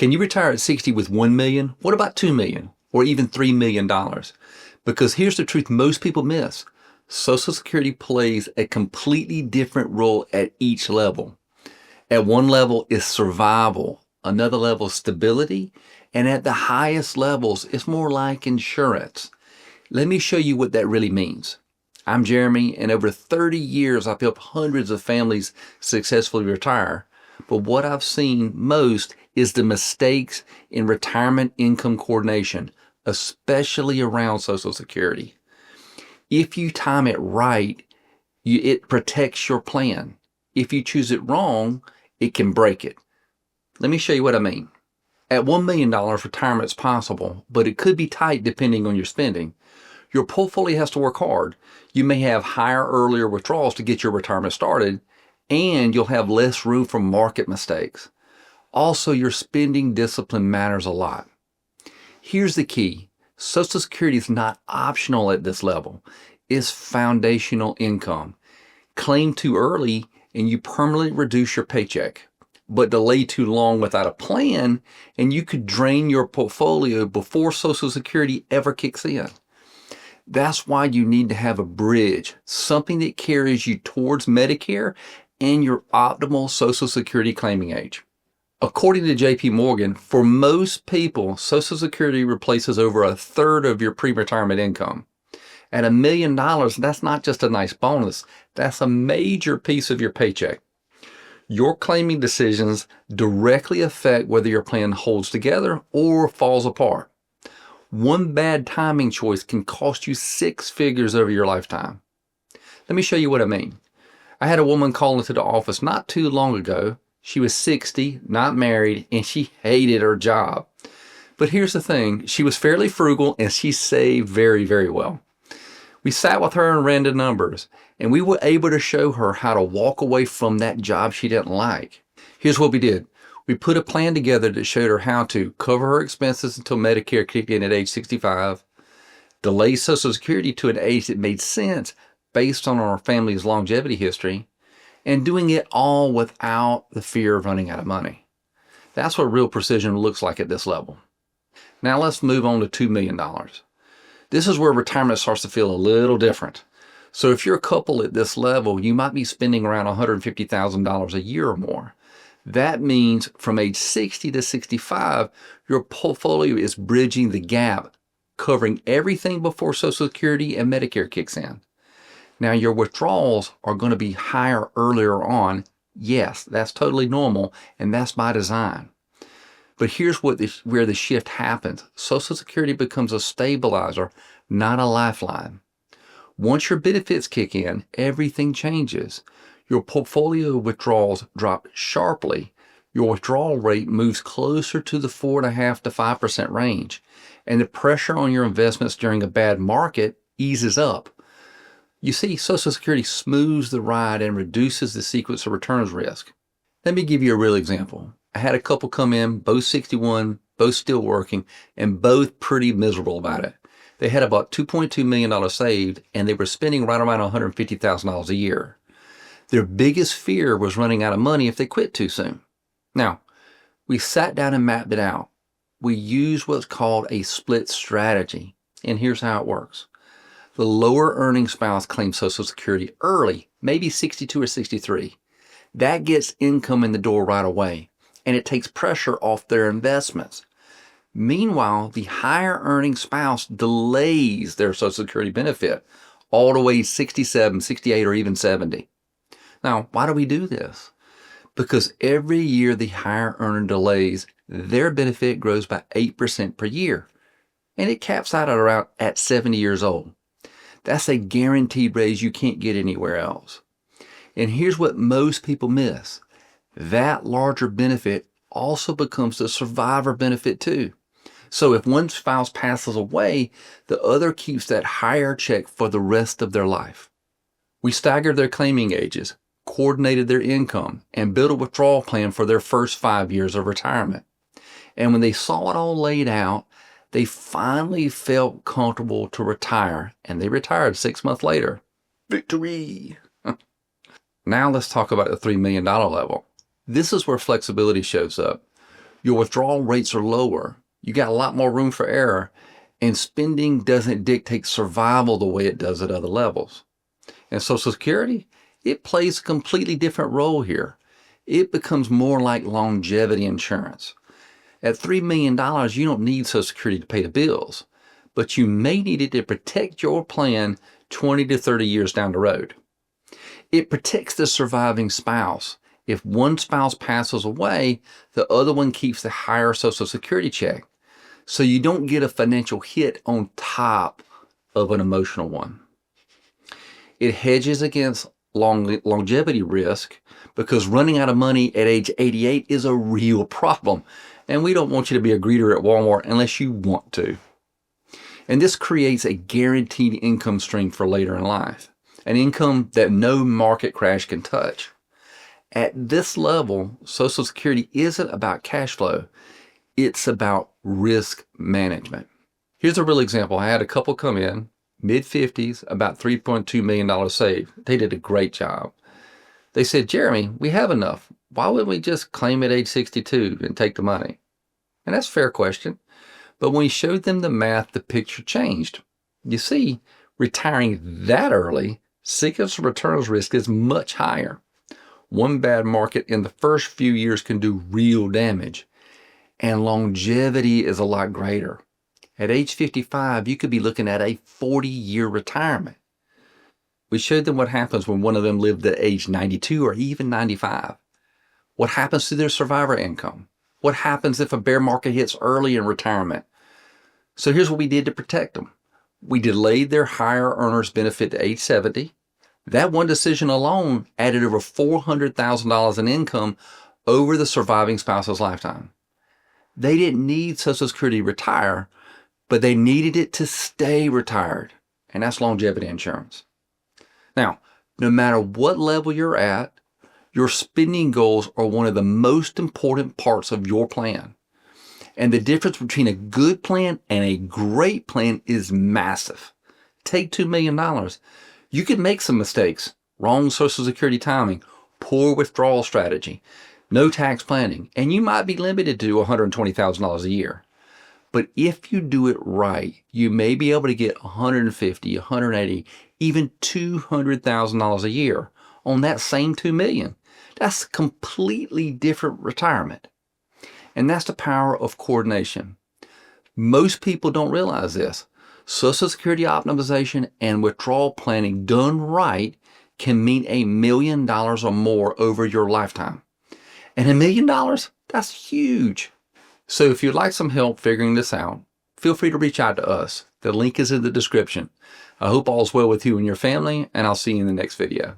Can you retire at 60 with 1 million? What about 2 million or even $3 million? Because here's the truth most people miss. Social Security plays a completely different role at each level. At one level is survival, another level is stability, and at the highest levels, it's more like insurance. Let me show you what that really means. I'm Jeremy, and over 30 years, I've helped hundreds of families successfully retire. But what I've seen most is the mistakes in retirement income coordination, especially around Social Security. If you time it right, it protects your plan. If you choose it wrong, it can break it. Let me show you what I mean. At $1 million, retirement is possible, but it could be tight depending on your spending. Your portfolio has to work hard. You may have higher, earlier withdrawals to get your retirement started, and you'll have less room for market mistakes. Also, your spending discipline matters a lot. Here's the key. Social Security is not optional at this level. It's foundational income. Claim too early and you permanently reduce your paycheck. But delay too long without a plan and you could drain your portfolio before Social Security ever kicks in. That's why you need to have a bridge, something that carries you towards Medicare and your optimal Social Security claiming age. According to JP Morgan, for most people, Social Security replaces over a third of your pre-retirement income. At $1 million, that's not just a nice bonus, that's a major piece of your paycheck. Your claiming decisions directly affect whether your plan holds together or falls apart. One bad timing choice can cost you 6 figures over your lifetime. Let me show you what I mean. I had a woman call into the office not too long ago. She was 60, not married, and she hated her job. But here's the thing, she was fairly frugal and she saved very, very well. We sat with her and ran the numbers, and we were able to show her how to walk away from that job she didn't like. Here's what we did. We put a plan together that showed her how to cover her expenses until Medicare kicked in at age 65, delay Social Security to an age that made sense based on our family's longevity history, and doing it all without the fear of running out of money. That's what real precision looks like at this level. Now let's move on to $2 million. This is where retirement starts to feel a little different. So if you're a couple at this level, you might be spending around $150,000 a year or more. That means from age 60 to 65, your portfolio is bridging the gap, covering everything before Social Security and Medicare kicks in. Now, your withdrawals are going to be higher earlier on. Yes, that's totally normal, and that's by design. But here's where the shift happens. Social Security becomes a stabilizer, not a lifeline. Once your benefits kick in, everything changes. Your portfolio withdrawals drop sharply. Your withdrawal rate moves closer to the 4.5% to 5% range, and the pressure on your investments during a bad market eases up. You see, Social Security smooths the ride and reduces the sequence of returns risk. Let me give you a real example. I had a couple come in, both 61, both still working, and both pretty miserable about it. They had about $2.2 million saved, and they were spending right around $150,000 a year. Their biggest fear was running out of money if they quit too soon. Now, we sat down and mapped it out. We used what's called a split strategy, and here's how it works. The lower earning spouse claims Social Security early, maybe 62 or 63. That gets income in the door right away, and it takes pressure off their investments. Meanwhile, the higher earning spouse delays their Social Security benefit all the way 67, 68, or even 70. Now, why do we do this? Because every year the higher earner delays, their benefit grows by 8% per year, and it caps out at around 70 years old. That's a guaranteed raise you can't get anywhere else. And here's what most people miss. That larger benefit also becomes the survivor benefit too. So if one spouse passes away, the other keeps that higher check for the rest of their life. We staggered their claiming ages, coordinated their income, and built a withdrawal plan for their first 5 years of retirement. And when they saw it all laid out, they finally felt comfortable to retire, and they retired 6 months later. Victory! Now let's talk about the $3 million level. This is where flexibility shows up. Your withdrawal rates are lower. You got a lot more room for error, and spending doesn't dictate survival the way it does at other levels. And Social Security, it plays a completely different role here. It becomes more like longevity insurance. At $3 million, you don't need Social Security to pay the bills, but you may need it to protect your plan 20 to 30 years down the road. It protects the surviving spouse. If one spouse passes away, the other one keeps the higher Social Security check, so you don't get a financial hit on top of an emotional one. It hedges against longevity risk because running out of money at age 88 is a real problem, and we don't want you to be a greeter at Walmart unless you want to. And this creates a guaranteed income stream for later in life, an income that no market crash can touch. At this level, Social Security isn't about cash flow. It's about risk management. Here's a real example. I had a couple come in, mid-50s, about $3.2 million saved. They did a great job. They said, Jeremy, we have enough. Why wouldn't we just claim at age 62 and take the money? And that's a fair question. But when we showed them the math, the picture changed. You see, retiring that early, sequence of returns risk is much higher. One bad market in the first few years can do real damage. And longevity is a lot greater. At age 55, you could be looking at a 40-year retirement. We showed them what happens when one of them lived at age 92 or even 95. What happens to their survivor income? What happens if a bear market hits early in retirement? So here's what we did to protect them. We delayed their higher earners benefit to age 70. That one decision alone added over $400,000 in income over the surviving spouse's lifetime. They didn't need Social Security to retire, but they needed it to stay retired, and that's longevity insurance. Now, no matter what level you're at, your spending goals are one of the most important parts of your plan. And the difference between a good plan and a great plan is massive. Take $2 million. You could make some mistakes, wrong Social Security timing, poor withdrawal strategy, no tax planning, and you might be limited to $120,000 a year. But if you do it right, you may be able to get $150,000, $180,000, even $200,000 a year on that same $2 million. That's a completely different retirement. And that's the power of coordination. Most people don't realize this. Social Security optimization and withdrawal planning done right can mean $1 million or more over your lifetime. And $1 million, that's huge. So if you'd like some help figuring this out, feel free to reach out to us. The link is in the description. I hope all's well with you and your family, and I'll see you in the next video.